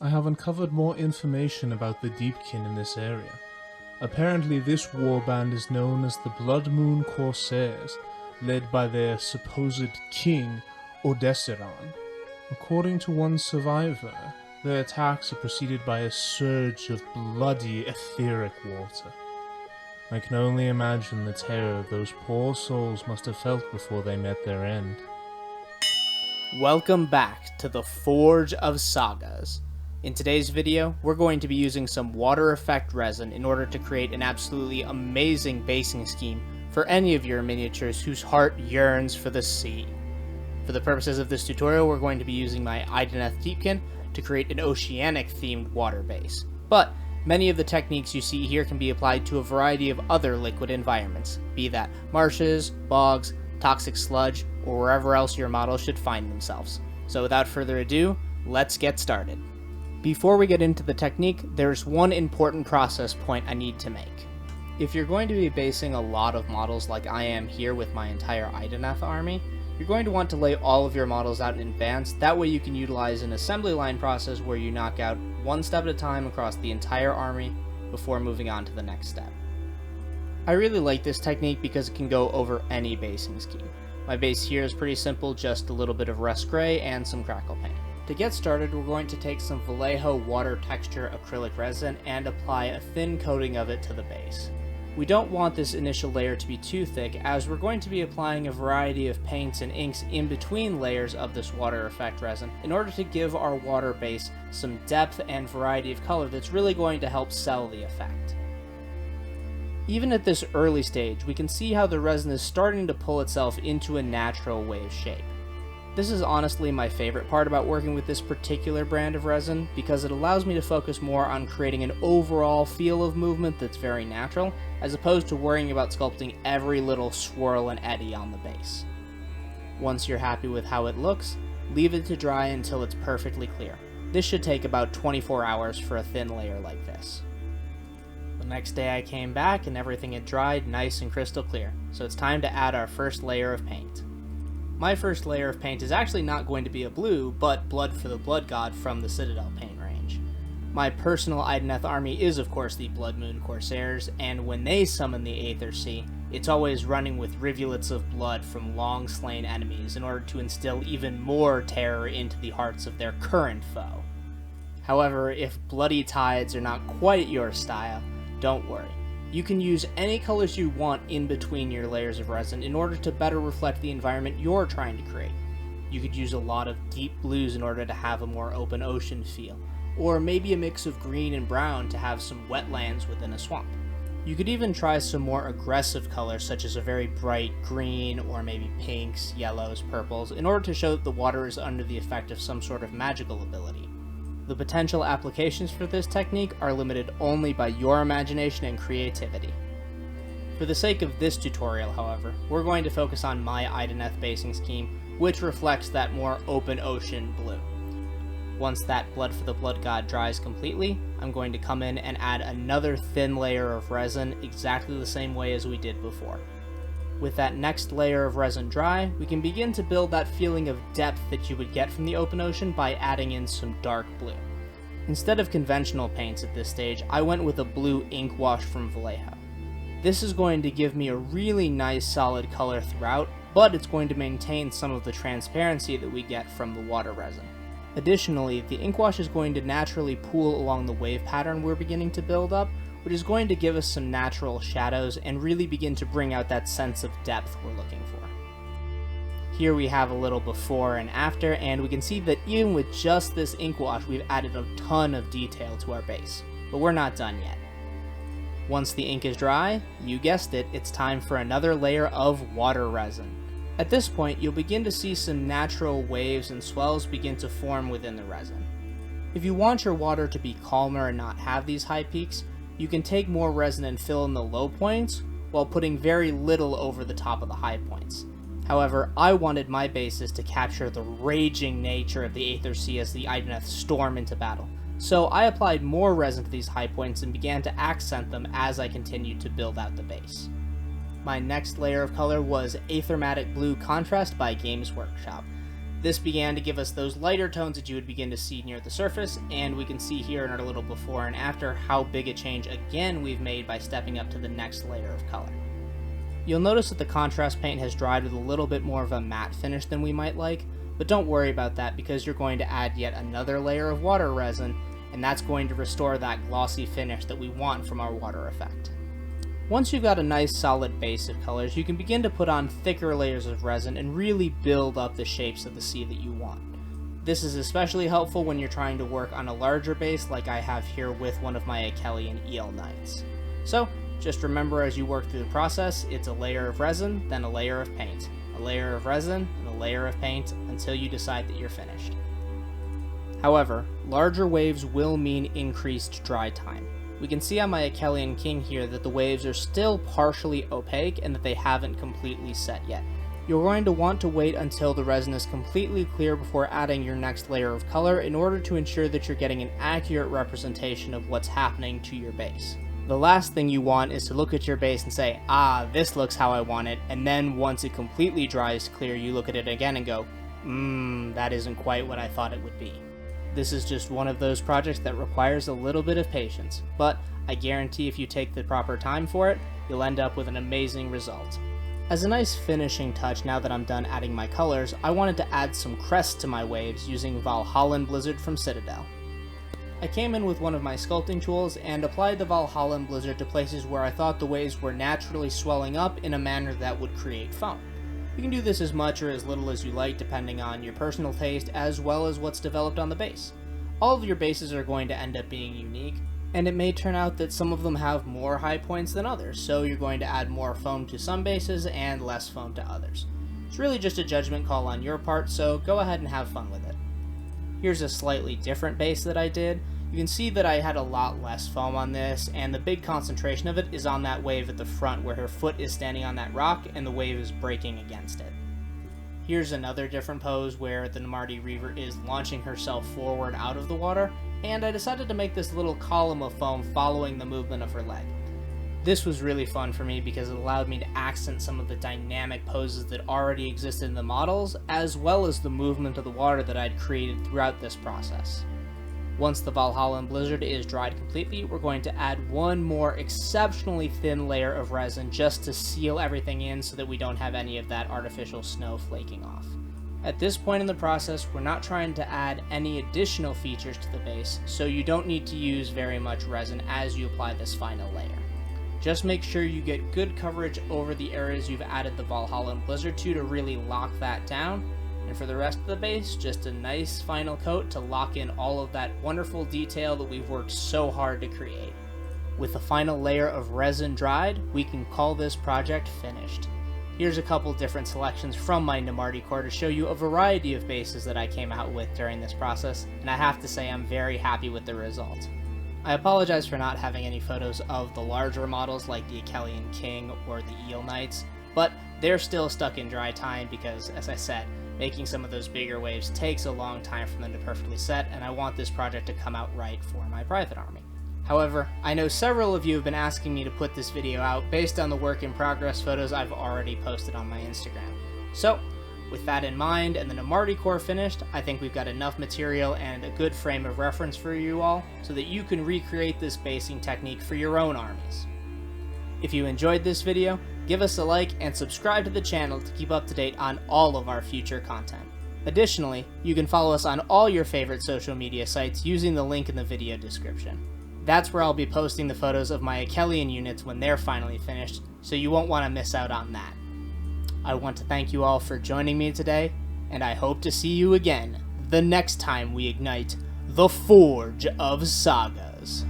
I have uncovered more information about the Deepkin in this area. Apparently this warband is known as the Blood Moon Corsairs, led by their supposed king, Odessiran. According to one survivor, their attacks are preceded by a surge of bloody etheric water. I can only imagine the terror those poor souls must have felt before they met their end. Welcome back to the Forge of Sagas. In today's video, we're going to be using some water effect resin in order to create an absolutely amazing basing scheme for any of your miniatures whose heart yearns for the sea. For the purposes of this tutorial, we're going to be using my Idoneth Deepkin to create an oceanic themed water base. But many of the techniques you see here can be applied to a variety of other liquid environments, be that marshes, bogs, toxic sludge, or wherever else your models should find themselves. So without further ado, let's get started. Before we get into the technique, there's one important process point I need to make. If you're going to be basing a lot of models like I am here with my entire Idoneth army, you're going to want to lay all of your models out in advance. That way you can utilize an assembly line process where you knock out one step at a time across the entire army before moving on to the next step. I really like this technique because it can go over any basing scheme. My base here is pretty simple, just a little bit of rust gray and some crackle paint. To get started, we're going to take some Vallejo water texture acrylic resin and apply a thin coating of it to the base. We don't want this initial layer to be too thick, as we're going to be applying a variety of paints and inks in between layers of this water effect resin in order to give our water base some depth and variety of color that's really going to help sell the effect. Even at this early stage, we can see how the resin is starting to pull itself into a natural wave shape. This is honestly my favorite part about working with this particular brand of resin, because it allows me to focus more on creating an overall feel of movement that's very natural, as opposed to worrying about sculpting every little swirl and eddy on the base. Once you're happy with how it looks, leave it to dry until it's perfectly clear. This should take about 24 hours for a thin layer like this. The next day I came back and everything had dried nice and crystal clear, so it's time to add our first layer of paint. My first layer of paint is actually not going to be a blue, but Blood for the Blood God from the Citadel paint range. My personal Idoneth army is of course the Blood Moon Corsairs, and when they summon the Aethersea, it's always running with rivulets of blood from long slain enemies in order to instill even more terror into the hearts of their current foe. However, if bloody tides are not quite your style, don't worry. You can use any colors you want in between your layers of resin in order to better reflect the environment you're trying to create. You could use a lot of deep blues in order to have a more open ocean feel, or maybe a mix of green and brown to have some wetlands within a swamp. You could even try some more aggressive colors such as a very bright green or maybe pinks, yellows, purples in order to show that the water is under the effect of some sort of magical ability. The potential applications for this technique are limited only by your imagination and creativity. For the sake of this tutorial, however, we're going to focus on my Idoneth basing scheme, which reflects that more open ocean blue. Once that Blood for the Blood God dries completely, I'm going to come in and add another thin layer of resin exactly the same way as we did before. With that next layer of resin dry, we can begin to build that feeling of depth that you would get from the open ocean by adding in some dark blue. Instead of conventional paints at this stage, I went with a blue ink wash from Vallejo. This is going to give me a really nice solid color throughout, but it's going to maintain some of the transparency that we get from the water resin. Additionally, the ink wash is going to naturally pool along the wave pattern we're beginning to build up, which is going to give us some natural shadows and really begin to bring out that sense of depth we're looking for. Here we have a little before and after, and we can see that even with just this ink wash, we've added a ton of detail to our base. But we're not done yet. Once the ink is dry, you guessed it, it's time for another layer of water resin. At this point, you'll begin to see some natural waves and swells begin to form within the resin. If you want your water to be calmer and not have these high peaks, you can take more resin and fill in the low points, while putting very little over the top of the high points. However, I wanted my bases to capture the raging nature of the Aethersea as the Idoneth storm into battle, so I applied more resin to these high points and began to accent them as I continued to build out the base. My next layer of color was Aethermatic Blue Contrast by Games Workshop. This began to give us those lighter tones that you would begin to see near the surface, and we can see here in our little before and after how big a change again we've made by stepping up to the next layer of color. You'll notice that the contrast paint has dried with a little bit more of a matte finish than we might like, but don't worry about that because you're going to add yet another layer of water resin, and that's going to restore that glossy finish that we want from our water effect. Once you've got a nice solid base of colors, you can begin to put on thicker layers of resin and really build up the shapes of the sea that you want. This is especially helpful when you're trying to work on a larger base like I have here with one of my Achelian eel knights. So, just remember as you work through the process, it's a layer of resin, then a layer of paint, a layer of resin, and a layer of paint until you decide that you're finished. However, larger waves will mean increased dry time. We can see on my Achelian King here that the waves are still partially opaque and that they haven't completely set yet. You're going to want to wait until the resin is completely clear before adding your next layer of color in order to ensure that you're getting an accurate representation of what's happening to your base. The last thing you want is to look at your base and say, ah, this looks how I want it, and then once it completely dries clear, you look at it again and go, that isn't quite what I thought it would be. This is just one of those projects that requires a little bit of patience, but I guarantee if you take the proper time for it, you'll end up with an amazing result. As a nice finishing touch, now that I'm done adding my colors, I wanted to add some crest to my waves using Vallejo Blizzard from Citadel. I came in with one of my sculpting tools and applied the Vallejo Blizzard to places where I thought the waves were naturally swelling up in a manner that would create foam. You can do this as much or as little as you like depending on your personal taste as well as what's developed on the base. All of your bases are going to end up being unique, and it may turn out that some of them have more high points than others, so you're going to add more foam to some bases and less foam to others. It's really just a judgment call on your part, so go ahead and have fun with it. Here's a slightly different base that I did. You can see that I had a lot less foam on this, and the big concentration of it is on that wave at the front where her foot is standing on that rock and the wave is breaking against it. Here's another different pose where the Namarti Reaver is launching herself forward out of the water, and I decided to make this little column of foam following the movement of her leg. This was really fun for me because it allowed me to accent some of the dynamic poses that already existed in the models, as well as the movement of the water that I'd created throughout this process. Once the Vallejo Blizzard is dried completely, we're going to add one more exceptionally thin layer of resin just to seal everything in so that we don't have any of that artificial snow flaking off. At this point in the process, we're not trying to add any additional features to the base, so you don't need to use very much resin as you apply this final layer. Just make sure you get good coverage over the areas you've added the Vallejo Blizzard to really lock that down, and for the rest of the base, just a nice final coat to lock in all of that wonderful detail that we've worked so hard to create. With the final layer of resin dried, we can call this project finished. Here's a couple different selections from my Namarti core to show you a variety of bases that I came out with during this process, and I have to say I'm very happy with the result. I apologize for not having any photos of the larger models like the Achelian King or the Eel Knights, but they're still stuck in dry time because, as I said, making some of those bigger waves takes a long time for them to perfectly set, and I want this project to come out right for my private army. However, I know several of you have been asking me to put this video out based on the work in progress photos I've already posted on my Instagram. So, with that in mind and the Namarti core finished, I think we've got enough material and a good frame of reference for you all so that you can recreate this basing technique for your own armies. If you enjoyed this video, give us a like and subscribe to the channel to keep up to date on all of our future content. Additionally, you can follow us on all your favorite social media sites using the link in the video description. That's where I'll be posting the photos of my Achelian units when they're finally finished, so you won't want to miss out on that. I want to thank you all for joining me today, and I hope to see you again the next time we ignite the Forge of Sagas.